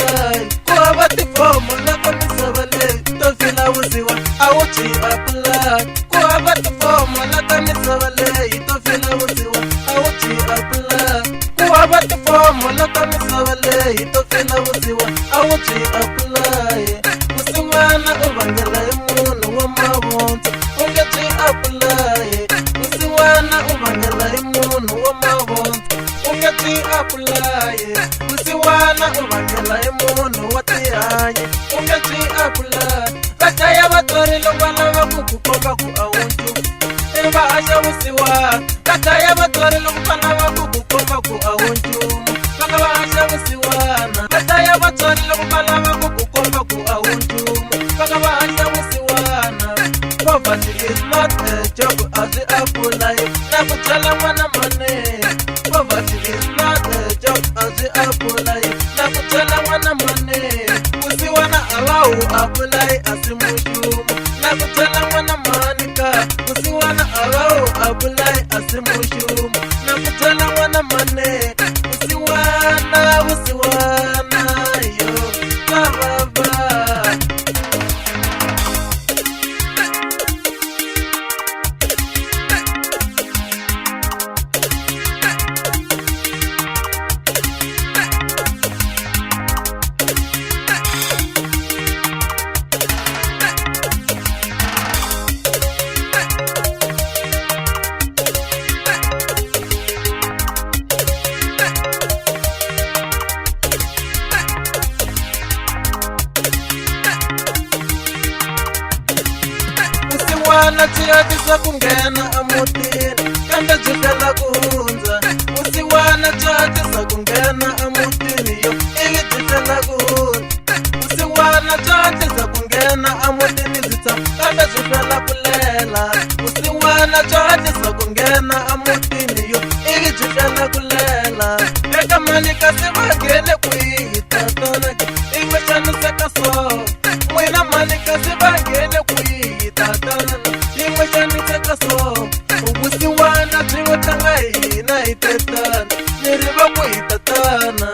apply ku hava tifomo loko misava leyi to fila wusiwa a wu byi apply ku hava tifomo loko misava leyi to fila wusiwa a wu byi apply ku hava tifomo loko misava leyi to fila wusiwa a wu byi apply vusiwana u vangela hi munhu wa mavondzo u nge byi apply vusiwana u vangela hi munhu wa mavondzo u nge byi apply vusiwana u vangela hi munhu wa tihanyi u nge byi apply vakaya vatswari loko lava ku ku komba ku a wu nchumu i vahaxa vusiwana vakaya vatswari loko va lava ku ku komba ku a wu nchumu va nga vahaxa vusiwana vakaya vatswari loko va lava ku ku komba ku a wu nchumu va nga vahaxa vusiwana poverty is not a job as we apply na ku byala n'wana mane poverty is not a job as we apply na ku byala n'wana mane vusiwana a va wu apply a si muxumu na ku byala n'wana mani ka vusiwana a va wu apply a si muxumu na ku byala n'wana mane vusiwana yo baba vusiwana byi hatisa ku nghena emutini kambe byi tala ku hundza vusiwana byi hatisa ku nghena emutini yo ivi byi tala ku hundza vusiwana byi hatisa ku nghena emutini byi tshama kambe byi tala ku lela vusiwana byi hatisa ku nghena emutini yo ivi byi tala ku lela eka mali kasi va nghene kwihi tatana i n'wi xaniseka so n'wina mali kasi va nghene kwihi tatana yin'we xaniseka so vusiwana byi ngo tlanga hina hi tetana ni ri va ku hi tatana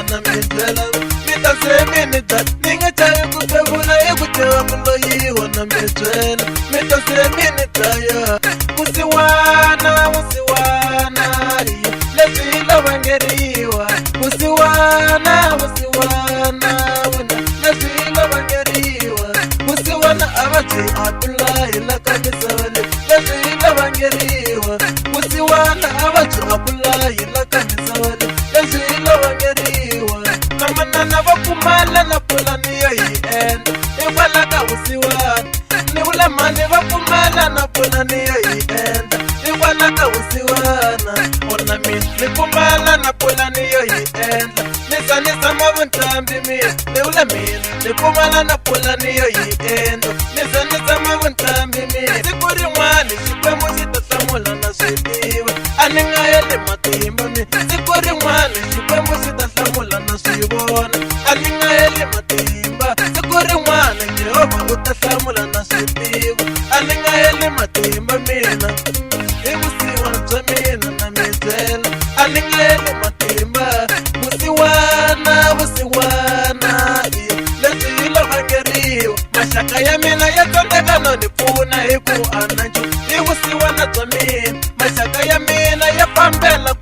na mibyela mi ta se mini ta ni nga chavi ku bebula i ku tiva kuloyiwa na mibyela mi ta se mini ta ya vusiwana leswi hi lavangeriwa vusiwana wena leswi hi lavangeriwa vusiwana a va byi apulayi la ka misava leswi hi lavangeriwa vusiwana a va byi apulayi la ka misava leswi hi lavangeriwa na manana va pfumala na pulani yo hi endla hikwalaho ka vusiwana ni vula mhani va pfumala na pulani yo hi endla hikwalaho ka vusiwana ona mina ni pfumala na pulani yo hi endla ni tshama vuntlambi mina ni vula mina ni pfumala na pulani yo hi endla ni tshama vuntlambi mina siku rin'wana xikwembu xi ta hlamula na swi tiva a ni nga heli matimba mina siku rin'wana xikwembu xi ta hlamula na swi vona a ni nga heli matimba siku rin'wana Jehova u ta hlamula na swi tiva a ni nga heli matimba mina hi vusiwana bya mina na mi byela a ni nga heli matimba vusiwana leswi hi lavangeriwa maxaka ya mina ya tsandzeka no ni pfuna hi ku ana nju hi vusiwana vusiwana bya mina maxaka ya mina ya fambela